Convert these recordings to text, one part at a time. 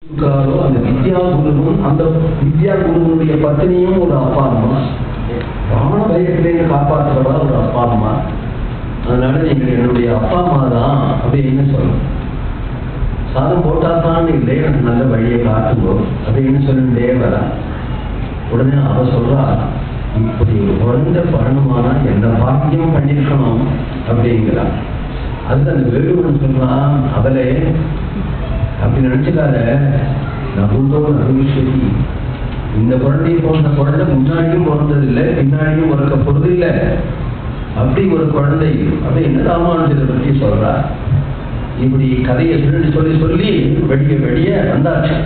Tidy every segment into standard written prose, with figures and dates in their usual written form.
அந்த வித்யா குருவும் அந்த வித்யா குருவனுடைய பத்தினியும் ஒரு அப்பா அம்மா, பிராண பயத்திலேயே காப்பாற்றுறதா ஒரு அப்பா அம்மா. அதனால நீங்கள் என்னுடைய அப்பா அம்மா தான் அப்படின்னு சொல்லணும். சாதம் போட்டாதான் இல்லை, எனக்கு நல்ல வழியை காட்டுங்கோ அப்படின்னு சொல்லிட்டே வரா. உடனே அவ சொல்றா, இப்படி ஒரு குழந்தை பழனமானா என்ன பாக்கியம் பண்ணிருக்கணும் அப்படிங்கிறா. அதுக்கு அந்த வேடுவன் சொல்றான், அவளே அப்படி நினைச்சுக்காத, நகுந்தோ நகுஷரி, இந்த குழந்தையை போன்ற குழந்தை முன்னாடியும் பிறந்ததில்லை, பின்னாடியும் பிறக்க போறது இல்லை, அப்படி ஒரு குழந்தை அப்படின்னு ராமானுஜரை பற்றி சொல்றா. இப்படி கதையை சொல்லி சொல்லி வெடிய வெடிய வந்தாச்சு.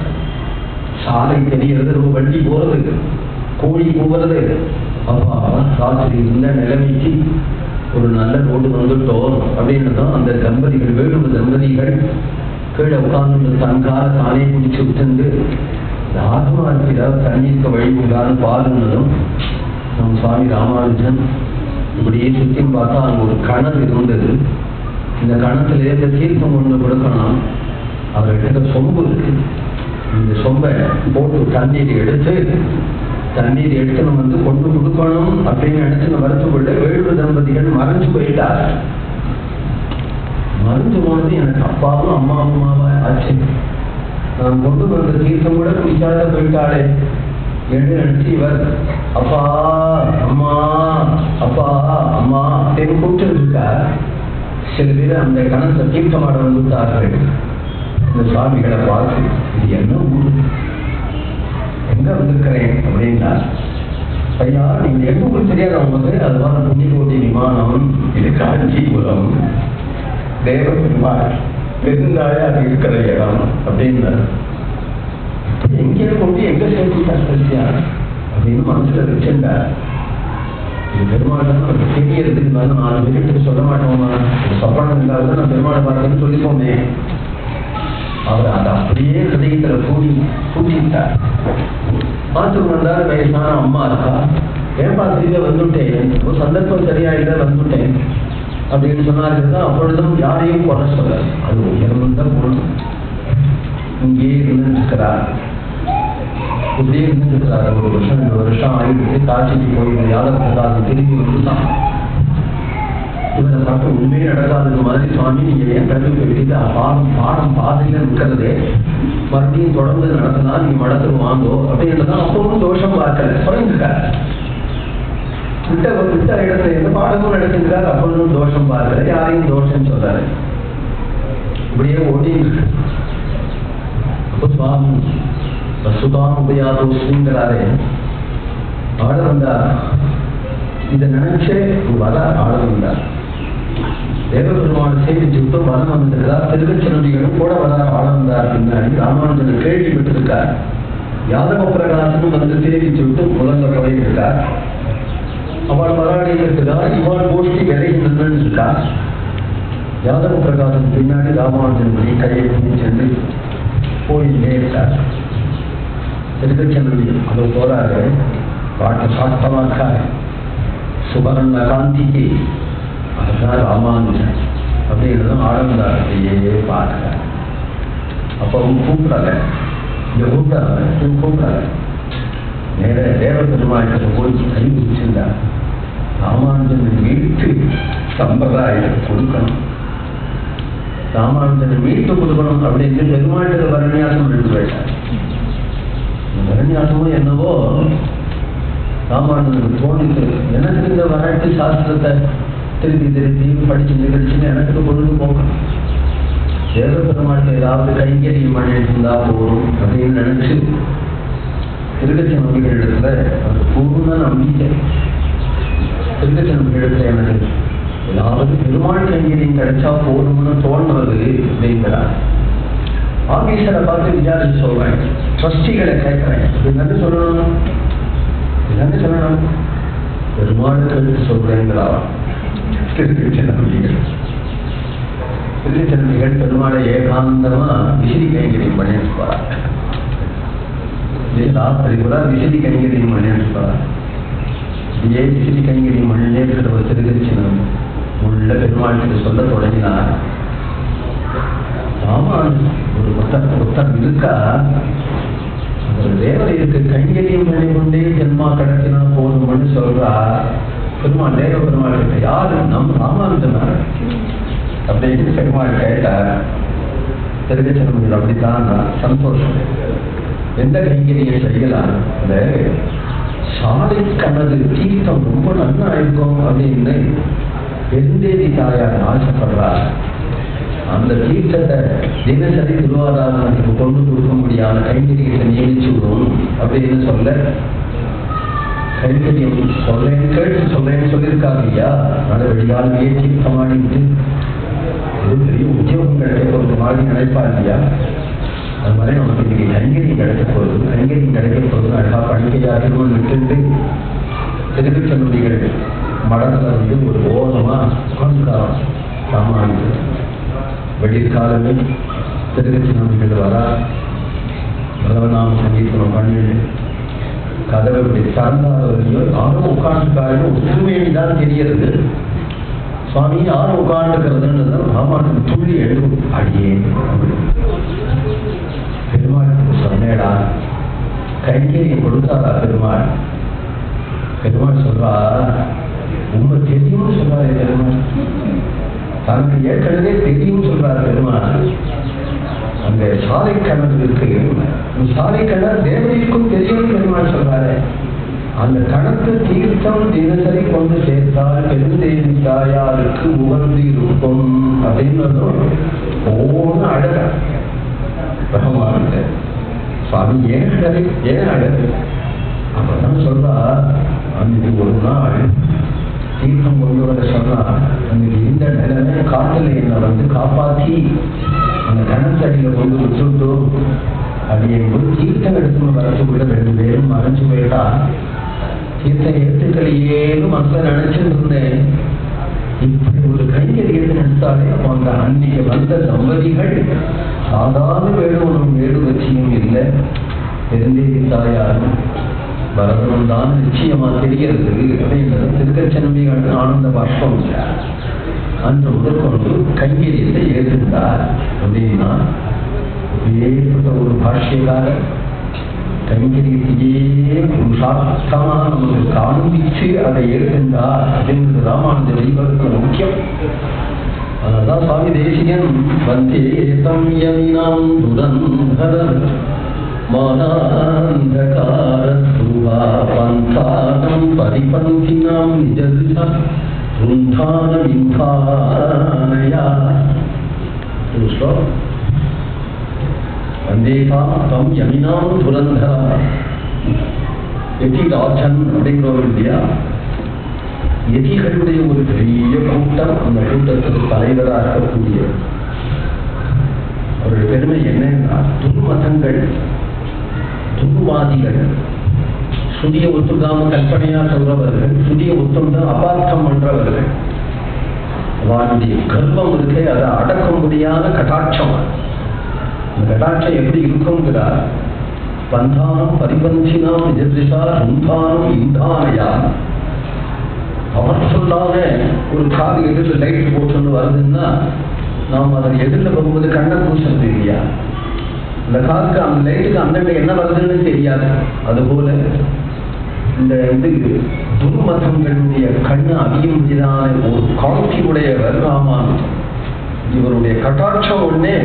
சாலை தெரியறது, வண்டி போறது, கோழி போகிறது. அப்பா ராத்திரி இருந்த நிலைமைக்கு ஒரு நல்ல ரோடு வந்துட்டோம் அப்படின்னு தான் அந்த தம்பதிகள், வேடுவ தம்பதிகள் கீழே உட்கார்ந்து தங்கால தானே பிடிச்சு விட்டு ஆத்மா இருக்கிறார், தண்ணீருக்கு வழி உண்டான்னு பாருன்னதும் நம்ம சுவாமி ராமானுஜன் இப்படியே சுற்றி பார்த்தா அங்கே ஒரு கணல் இருந்தது. இந்த கணத்துல இந்த தீர்த்தம் கொண்டு கொடுக்கணும். அவர் எடுக்கிற சொம்பு இருக்கு, இந்த சொம்பை போட்டு தண்ணீர் எடுத்து நம்ம வந்து கொண்டு கொடுக்கணும் அப்படின்னு நினைச்சு வருத்தப்பட்டு வேடுவ தம்பதிகள் மறைஞ்சு போயிட்டார். மறைஞ்சு போனது எனக்கு அப்பாவும் அம்மாவுமாவா ஆச்சு. நான் கொண்டு வந்த தீர்த்தம் கூட குடிக்காத போயிட்டாளே என்று நினைச்சு இவர் அப்பா அம்மா அப்பா அம்மா அப்படின்னு கூப்பிட்டு இருக்கார். சில பேர் அந்த கணத்தை தீர்த்தமாட வந்துட்டார்கள். இந்த சுவாமிகளை பார்த்து, இது என்ன ஊர், எங்க வந்திருக்கிறேன் அப்படின்னா, ஐயா நீங்க எங்க ஊருக்கு தெரியாது அவங்களுக்கு, அது மாதிரி புண்ணியகோடி விமானம், இது காஞ்சிபுரம் தேவ பெருமாள் வெகுந்தாய அது இருக்கிற இடம் அப்படின்னா, எங்கே கொண்டு எங்க சேர்த்துட்டா அப்படின்னு மனசுல வச்சிருந்தார். இது பெருமாள் தான் தெரியறதுக்கு மேலே 4 பேருக்கு சொல்ல மாட்டோமா, சொப்பனம் இல்லாத நான் பெருமாளை பார்த்தேன்னு சொல்லிப்போமே. அவர் அதை அப்படியே ஹிருதயத்துல கூட்டிட்டார். பார்த்து வந்தார், வயசான அம்மா இருக்கா, ஏன் பார்த்துட்டு வந்துட்டேன், ஒரு சந்தர்ப்பம் சரியாயிட்ட வந்துட்டேன் அப்படின்னு சொன்னார்கள். அப்பொழுதும் யாரையும் குறை சொல்ல, அது உயர்ந்த பொருள். இங்கே இருந்திருக்கிறார், இப்படியே இருந்திருக்கிறார். 1 வருஷம் 2 வருஷம் ஆகிட்டு காட்சிக்கு போய் யாதவ பிரகாசம் திரும்பி வந்துதான். இவரை மட்டும் உண்மையே நடக்காதது மாதிரி, சுவாமி நீங்க ஏன் கல்வி போயிட்டு பாடம் பாதையில இருக்கிறதே மறுபடியும் தொடர்ந்து நடத்தினா நீங்க மடத்துக்கு வாங்கோ அப்படின்றதான். அப்பவும் தோஷம் பார்க்கல, குறைஞ்சிருக்காரு. விட்ட இடத்துல எந்த பாடமும் நடத்திருக்காரு, அப்பொழுதும் தோஷம் பார்க்கல, யாரையும் தோஷம் சொல்றாரு. இப்படியே ஓடி அப்போ சுவாமி வசுதான் உபயாதோங்கிறாரே ஆட வந்தார். இதை நினைச்சே வர ஆட வந்தார். தேவபெருமானை சேவிச்சுட்டு வரம் வந்திருக்கிறார். திருவச்சனதிகளும் கூட வர ஆட வந்தார். பின்னாடி ராமானுஜனை கேள்விப்பட்டிருக்கார். யாதவ பிரகாசனும் வந்து சேவிச்சுட்டு புலங்க போயிருக்கார். அவள் வராடி இருக்கிறார். இவாள் கோஷ்டி விலகி நின்று இருக்கார். யாதவ பிரகாசன் பின்னாடி ராமானுஜன் கையை பண்ணி சென்று போயிட்டே இருக்கார். திருக்கச்சனதி அது போறாரு, பாட்டு காட்டமாக்காரு சுபர்ண காந்திக்கு, அதுதான் ராமானுஜன் அப்படின்னு ஆடந்தார். அப்படியே பார்க்கிறார். அப்பவும் கூப்பிடல, இந்த கூப்பிடல, நேர தேவ பெருமாளுக்கு போய் கை வச்சிருந்தார். ராமானுஜன் மீட்டு சம்பிரதாயத்தை கொடுக்கணும், ராமானுஜனை மீட்டு கொடுக்கணும் அப்படின்னு பெருமாளுக்கு வரநியாசம் எடுத்து போயிட்டார். வரநியாசமும் என்னவோ ராமானுஜனுக்கு தோணிட்டு, எனக்கு இந்த வரட்டு சாஸ்திரத்தை திருப்பி படிச்சு நிகழ்ச்சின்னு எனக்கு பொழுது போக்கணும், தேவ பெருமாளுக்கு ஏதாவது கைங்கரியம் பண்ணியிருந்தா போகும் அப்படின்னு நினைச்சு திருக்கச்சி நம்பிக்கை இடத்துல அது பூர்ண நம்பிக்கை. திருக்கச்சி நம்பிக்கை இடத்துல எனக்கு ஏதாவது பெருமாள் கைங்கரியம் கிடைச்சா போகணும்னு தோன்றது அப்படிங்கிறார். ஆபீசரை பார்த்து விசாரிச்சு சொல்றேன், ட்ரஸ்டிகளை கேட்கிறேன், என்னன்னு சொல்லணும் பெருமாளுக்கு சொல்றேங்களா. திருச்செந்தமிகள் பெருமாளை ஏகாந்தமா விசிறி கைங்கரியம் பண்ணிட்டு போறாங்க. ராத்திரி கூட விசிறி கைங்கரியம் பண்ணிட்டு போறாங்க. இதே விசிறி கைங்கரியம் பண்ணினே இருக்கிற ஒரு திருச்சினம் உள்ள பெருமாளுக்கு சொல்ல தொடங்கினார். ராமானுஜன் ஒரு புத்தம் இருக்கா, தேவதைக்கு கைங்கரியம் பண்ணி கொண்டே ஜென்மா கடத்தினா போதும்னு சொல்றா. பெருமாள் தேவ பெருமாள் கிட்ட யாரு நம்ம ராமானுஜனார் அப்படின்னு பெருமாள் கேட்டார். திருக்கச்சனங்கள் அப்படித்தான் சந்தோஷம். எந்த கைங்கரியம் செய்யலாம், அந்த சாலை கனது தீர்த்தம் ரொம்ப நல்லா இருக்கும் அப்படின்னு பெருந்தேவி தாயார் ஆசைப்படுறார். அந்த தீர்த்தத்தை தினசரி திருவாராதனுக்கு கொண்டு கொடுக்க முடியாத கைங்கரியத்தை நியமிச்சுடும் அப்படின்னு சொல்ல, கைங்கரியம் சொல்லேன்னு கேட்டு சொல்லேன்னு சொல்லியிருக்காங்க இல்லையா. அதை வெளியாலேயே தீர்த்தமாடிட்டு இது பெரிய உத்தியோகம் கிடைக்க போகிறது மாதிரி நினைப்பா இல்லையா. அது மாதிரி நமக்கு இன்னைக்கு கைங்கரியம் கிடைக்க போகுது. கைங்கரியம் கிடைக்க போகுது அழகா பணிக்கையாக விட்டுட்டு திருச்செல்விகள் மடத்தில் ஒரு ஓரமா உட்காந்துக்காரம் ராமானுஜர். வெடிக்காலமே திருச்சினம்பிகள் வரா, பகவநாம சங்கீதம் பண்ணி கதவை இப்படி திறந்தாரையோ யாரும் உட்காந்துக்காரன்னு ஒற்றுமைதான் தெரியறது. சுவாமி யாரும் உட்காந்துக்கிறதுன்னு ராமானுஜன் துள்ளி எழுதும். அடியே பெருமாள் சொன்னேடா, கைங்கரியம் கொடுத்தாரா பெருமாள். பெருமாள் சொல்றா, உங்க தெரியும்னு சொல்றாரு பெருமாள். தனக்கு ஏற்கனவே தெரியும் சொல்றாரு பெருமாள். அங்க சாலை கிணறு இருக்கு, சாலை கிணறு தேவதைக்கும் தெரியும் பெருமாள் சொல்றாரு. அந்த கணக்கு தீர்த்தம் தினசரி கொண்டு சேர்த்தால் பெருந்தேவி தாயாருக்கு உகந்து இருக்கும் அப்படின்னு ஒவ்வொன்று அழக பிரகமான சுவாமி ஏன் அழகு ஏன் அழகு. அப்பதான் சொல்றா, அன்னைக்கு ஒரு நாள் தீர்த்தம் கொண்டு வர சொன்னா, அன்னைக்கு இந்த நிலைமை காட்டுல என்னை வந்து காப்பாற்றி அந்த கணத்தடியில கொண்டு வச்சுட்டோம். அப்படியே தீர்த்தம் எடுத்துன்னு வரத்துக்குள்ள 2 பேரும் மறைஞ்சு போயிட்டா. தீர்த்தம் எடுத்துக்கலையேன்னு மனசுல நினைச்சுட்டு இருந்தேன். இப்படி ஒரு கைங்கரியத்தை எடுத்தாலே அப்போ அந்த அன்னைக்கு வந்த தம்பதிகள் சாதாரண வேடுவனும் வேடு வச்சியும் இல்லை, பெருந்தேவி தாயாரும் வரதனும் தான் நிச்சயமா தெரிகிறது அப்படிங்கிறது திருக்கச்சனம்பிகள் ஆனந்த பாஷ்பம். அன்று முதற்கொண்டு கைங்கரியத்தை ஏற்றுந்தார் அப்படின்னா ஏற்பட்ட ஒரு பாஷ்யக்காரர் கைங்கரியத்தையே புருஷார்த்தமா நமக்கு காண்பிச்சு அதை ஏற்றுந்தார் அப்படிங்கிறது ராமானுஜ வைபவத்தில் முக்கியம். அதனால்தான் சுவாமி தேசிகன் வந்தே தம்யமினாம் துரந்தர மானாந்தகாரத்ருவா பந்தானம் பரிபந்தினாம் நிஜதிஷா ருந்தானமிந்தானயா. ஒரு ஸ்லோகம். வந்தேகாம் தம் யமினாம் துரந்தரா. யதிராஜன் அப்படிங்கிறவர் இல்லையா, யதிகளுடைய ஒரு பெரிய கூட்டம். அந்த கூட்டத்துக்கு தலைவராக இருக்கக்கூடிய அவருடைய பெருமை என்னன்னா, துர்மதங்கள் துர்வாதிகள், சுதிய ஒத்துக்காம கற்பனையா சொல்றவர்கள், சுதிய ஒத்துண்ட அபார்த்தம் பண்றவர்கள், அவனுடைய கர்ப்பம் இருக்கு, அதை அடக்க முடியாத கட்டாட்சம். அந்த கட்டாட்சம் எப்படி இருக்குங்கிறார். பந்தானம் பரிபந்தினாம் நிஜதிஷா சுந்தானம் இந்தானையா. அவர் சொல்லாத ஒரு காது எதிரில் லைட் போட்டுன்னு வருதுன்னா நாம் அதை எதிரில் போகும்போது கண்ணை பூசது இல்லையா. அந்த காதுக்கு அந்த லைட்டுக்கு அந்தண்ட என்ன வருதுன்னு தெரியாது. அதுபோல இந்த துர்மதங்களுடைய கண்ணு அதிகம் மீதான ஒரு காட்சி உடையவர் ராமானுஜன். இவருடைய கட்டாட்சம் ஒன்னே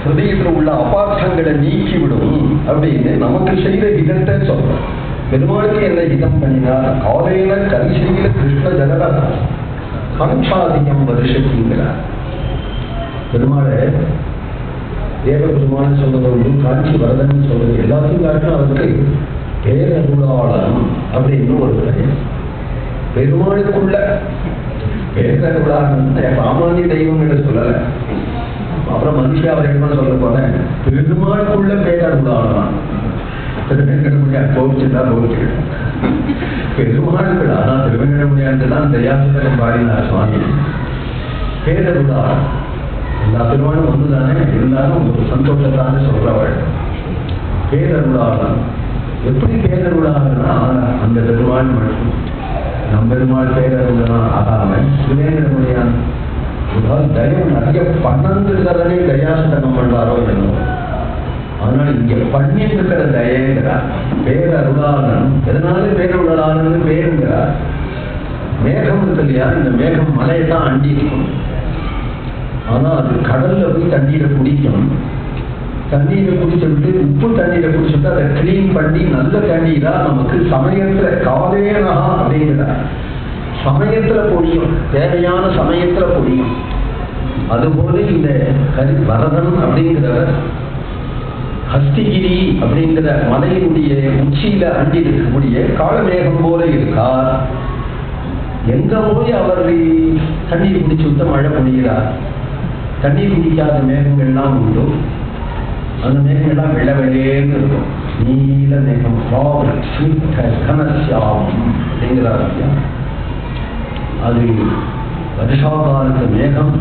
ஹிருதயத்தில் உள்ள அபார்த்தங்களை நீக்கிவிடும் அப்படின்னு நமக்கு செய்த ஹிதத்தை சொல்றோம். பெருமாளுக்கு என்ன ஹிதம் பண்ணினார்? காலையில கரிசையில கிருஷ்ண ஜனர கம்சாதிகம் வருஷத்திங்கிறார். பெருமாளை தேவ பெருமாள் சொல்றது, காட்சி வரதன் சொல்றது, எல்லாத்தையும் காட்டும் அவருக்கு பேரருளாளன் அப்படின்னு ஒரு பெயர். பெருமாளுக்குள்ள பேரருளாளன் சாமானிய தெய்வம் என்று சொல்லல. அப்புறம் மனுஷா அவர் என்ன சொல்ல போனேன், பெருமாளுக்குள்ள பேரருளாளன். கோவிச்சுட்டா கோவிச்சு பெருமாளுக்கு ஆனா திருவண்ணாமலையாண்டுதான் தயாசுதரம் பாடினார் சுவாமி. பேரருளாளன் எல்லா பெருமாளும் ஒன்றுதானே, இருந்தாலும் ஒரு சந்தோஷத்தானே சொல்றவள். பேரருளாளன் எப்படி பேரருளாளன்னா அந்த பெருமாள் மட்டும். நம் பெருமாள் பேரருளான் ஆகாம திருவேங்கடமுடியான் தயம் நிறைய பண்ணதுதானே தயாசதகம் பண்றாரோ என்னமோ. அதனால இங்க பண்ணிட்டு இருக்கிற தயங்கிறார். பேரருளாளன், எதனால பேரருளாளன் பேருங்கிறார். மேகம் இருக்கு இல்லையா, இந்த மேகம் மலையை தான் அண்டி இருக்கும். ஆனா அது கடல்ல போய் தண்ணீரை குடிக்கும். தண்ணீரை குடிச்சுட்டு உப்பு தண்ணீரை குடிச்சுட்டு அதை கிளீன் பண்ணி நல்ல தண்ணீரா நமக்கு சமயத்துல காவேனா அப்படிங்கிறார். சமயத்துல பொழியும், தேவையான சமயத்துல பொழியும். அதுபோல இந்த வரதன் அப்படிங்கிறவர் ஹஸ்திகிரி அப்படிங்கிற மலையினுடைய உச்சியில அண்டி இருக்கக்கூடிய காலமேகம் போல இருக்கார். எங்க போய் அவர் தண்ணீர் குடிச்சு விட்டு மழை பொழிகிறார். தண்ணீர் குடிக்காத மேகங்கள்லாம் உண்டு. அந்த மேகங்கள்லாம் வெள்ள வெள்ளேன்னு இருக்கும். நீல மேகம் அப்படிங்கிறார். அது வருஷாகாலத்து மேகம்,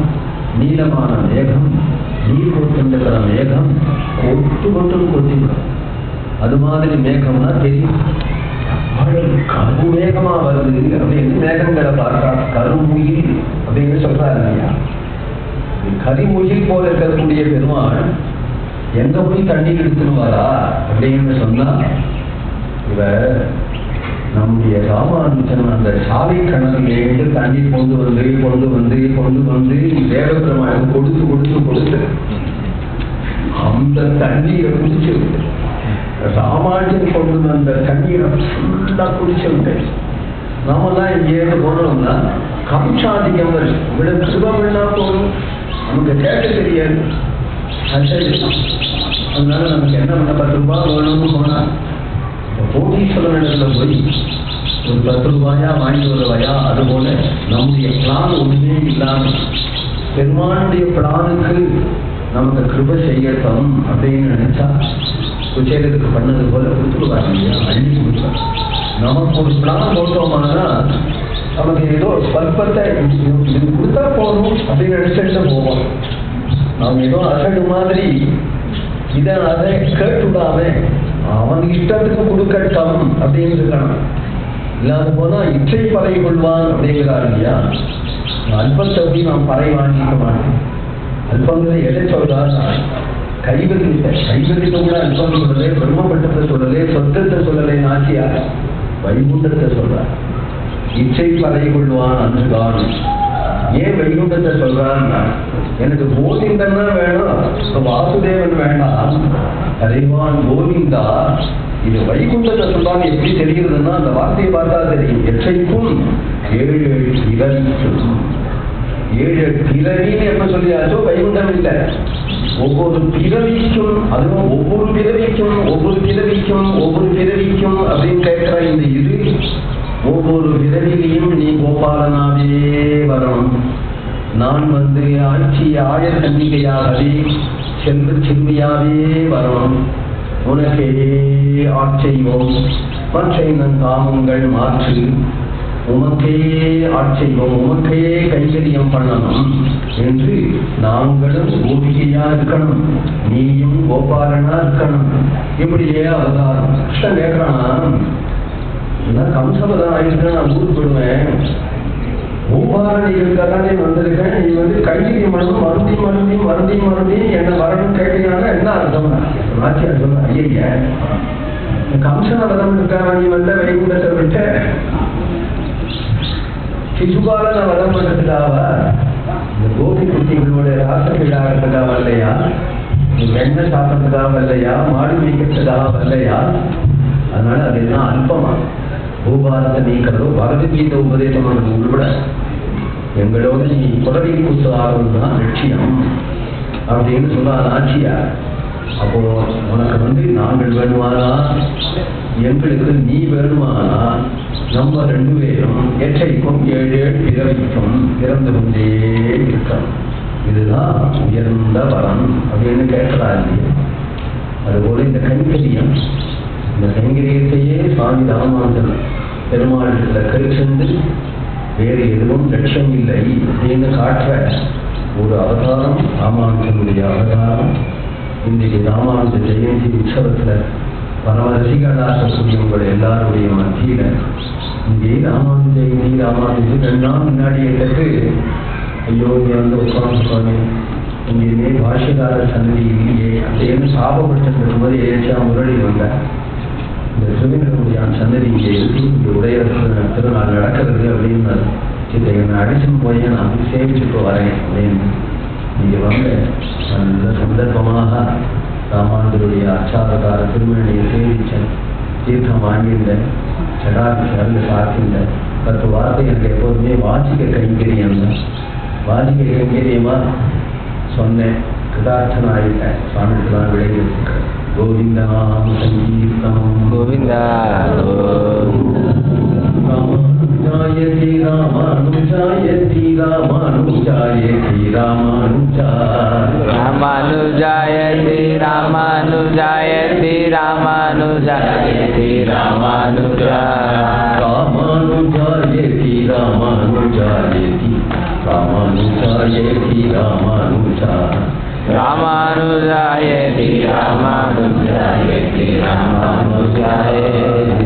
நீளமான மேகம், நீர் கொட்டுகிற மேகம் கொட்டு கொட்டுன்னு கொட்டிவிடும். அது மாதிரி மேகம்னா தெரியும். கருமேகமா வருது அப்படின்னு மேகங்களை பார்த்தா கருமுகில் அப்படின்னு சொல்றாரு இல்லையா. கரிமுகில் போல இருக்கக்கூடிய பெருமாள் எங்க போய் தண்ணீர் எடுத்துருவாரா அப்படின்னு சொன்னா, இவர் நம்முடைய ராமானுஜன் அந்த சாலை கிணறுலேருந்து தண்ணீர் கொண்டு வந்து தேவபெருமானுக்கு கொடுத்து அந்த தண்ணீரை குடிச்சு ராமானுஜன் கொண்டு வந்த தண்ணீரை ஃபுல்லா குடிச்சு விட்டு நாமெல்லாம் இங்கேருந்து போனோம்னா கம்சாதிக்கம் வரும். இவ்வளவு சுபம்னா போதும், நமக்கு கேட்க தெரியாது. அதனால நமக்கு என்ன பண்ண 10 ரூபாய் வேணும்னு போனா கோடீஸ்வரனிடத்துல போய் ஒரு 10 ரூபாயா வாங்கி வருவாயா. அதுபோல நம்முடைய பிளான் ஒன்றுமே இல்லாமல் பெருமானுடைய பிளானுக்கு நமக்கு கிருபை செய்யட்டும் அப்படின்னு நினைச்சா குச்சேலத்துக்கு பண்ணது போல கொடுத்துருவாங்க இல்லையா, அள்ளி கொடுப்பாங்க. நமக்கு ஒரு பிளான் போட்டோம்னா நமக்கு ஏதோ ஸ்வல்பத்தை இது கொடுத்தா போகணும் அப்படின்னு நினைச்சுட்டு போவோம். நாம் ஏதோ அசடு மாதிரி இதை அதை கேட்டுடாம அவனுக்கு இஷ்டத்துக்கு கொடுக்கட்டும் அப்படின்னு இருக்கணும். இல்லாத போனா இச்சை பறை கொள்வான் அப்படிங்கிறார் இல்லையா. அல்பத்தை போய் நாம் பறை வாங்கிக்க மாட்டோம். அல்பங்களை எதை சொல்றார்? கைவரித்த கூட அல்பம் சொல்லலே, பிரம்மபட்டத்தை சொல்லலே, சொர்க்கத்தை சொல்லலே, நாச்சியார் வைகுண்டத்தை சொல்றார். இச்சை பறை கொள்வான் அன்று காணும். ஏன் வைகுண்டத்தை சொல்றான்னா, எனக்கு கோவிந்தன் தான் வேணும், வாசுதேவன் வேண்டாம், அறிவான் கோவிந்தா. இது வைகுண்டத்தை சொல்றாங்க. எப்படி தெரிகிறதுன்னா அந்த வார்த்தையை பார்த்தா தெரியும். எச்சைக்கும் 7 பிறவிக்கும் 7 பிறவின்னு எப்ப சொல்லியாச்சோ வைகுண்டம் இல்லை. ஒவ்வொரு பிறவிக்கும், அதுவும் ஒவ்வொரு பிறவிக்கும் அப்படின்னு கேட்கிற இந்த இது ஒவ்வொரு பிறவிலையும் நீ கோபாலனாவே வரணும். நான் ஆட்சிய கன்னிகையாகவே செல்வியாவே வரணும். உனக்கே ஆட்செய்வோம், மற்ற காமங்கள் மாற்று, உமக்கே ஆட்செய்வோம், உமக்கே கைகரியம் பண்ணணும் என்று நாங்களும் கோபிகையா இருக்கணும், நீயும் கோபாலனா இருக்கணும். இப்படியே அவதாரம். கிருஷ்ணன் கேட்கிறான், கம்சபதம் ஆயிடுச்சுன்னா நான் ஊருக்கு போயிடுவேன். கோபாலனிகளுக்காக வந்திருக்கேன். நீ கைகரியம் பண்ணணும், மறுபடியும் என்ன வரணும் கேட்டீங்கன்னா என்ன அர்த்தம்? நாச்சியார் சொல்ல, ஐயா கம்சன வதம் இருக்காங்க, நீ வைகுண்டத்தை விட்ட சிசுபாலன வதம் பண்றதுக்காவா? இந்த கோபி குட்டிகளோட ராசப்பிடாகிறதுக்காக வரலையா? வெண்ணெய் சாப்பிட்றதுக்காக வரலையா? மாடு மேய்க்கிறதுக்காக வரலையா? அதனால அதெல்லாம் அல்பமா. பூபாரத்தை நீக்கிறதோ பகவத்கீதை உபதேசம் உள்பட எங்களோட நீ குடவை குத்து ஆகும் தான் லட்சியம் அப்படின்னு சொன்னார் ஆட்சியார். அப்போ உனக்கு நாங்கள் வேணுமானா, எங்களுக்கு நீ வேணுமானா, நம்ம 2 பேரும் எச்சைக்கும் 7 பிறவிக்கும் பிறந்து கொண்டே இருக்கணும். இதுதான் உயர்ந்த வரம் அப்படின்னு கேட்கிறாரு. அதுபோல இந்த கைங்கரியம், இந்த கைங்கரியத்தையே சுவாமி ராமானுஜன் பெருமாள் கருச்சென்று வேறு எதுவும் லட்சியம் இல்லை அப்படின்னு காட்டுற ஒரு அவதாரம் ராமானுஜனுடைய அவதாரம். இன்றைக்கு ராமானுஜ ஜெயந்தி உற்சவத்துல பரம ரசிகளாகக்கூடிய உங்களுடைய எல்லாருடைய மத்தியில இங்கே ராமானுஜ ஜெயந்தி 2 நாள் முன்னாடி எனக்கு ஐயோ இங்கே வந்து உட்காந்துருக்கோமே, இங்கேயுமே பாஷைக்காரர் சன்னதி இல்லையே, அப்படின்னு சாபப்பட்டு இருக்கும்போது ஏச்சா முரளி வந்தேன். இந்த சிவனுடைய சன்னதி இங்கே இருக்கு, இங்கே உடைய திருநாள் நடக்கிறது அப்படின்னு இதை என்னை அடிச்சுன்னு போய் நான் போய் சேவிச்சுட்டு வரேன் அப்படின்னு. இங்கே வந்து நல்ல சந்தர்ப்பமாக ராமானுஜருடைய அச்சாரக்கார திருமணியை சேவிச்சேன், தீர்த்தம் வாங்கியிருந்தேன், செடாக்கு சிறந்து சாத்தியிருந்தேன். 10 வார்த்தை எனக்கு எப்போதுமே வாசிக்க கைங்கரியம் தான். வாசிக்க கைங்கரியமா சொன்னேன், கிருதார்த்தன் ஆகிட்டேன். சுவாமிக்குலாம் விளைவிட்டு கோவிந்தாம் சங்கீர்த்தம் கோவிந்தா ராமானுஜாயதி ராமானுஜாயதி ராமானுஜாயதி ராமானுஜா ராமானுஜாயதி ராமானுஜாயதி ராமானுஜாயதி ராமானுஜா ராமானுஜாயதி ராமானுஜாயதி ராமானுஜாயதி ராமானுஜா ராமானுஜாயதி ராமானுஜாயதி ராமானுஜாயதி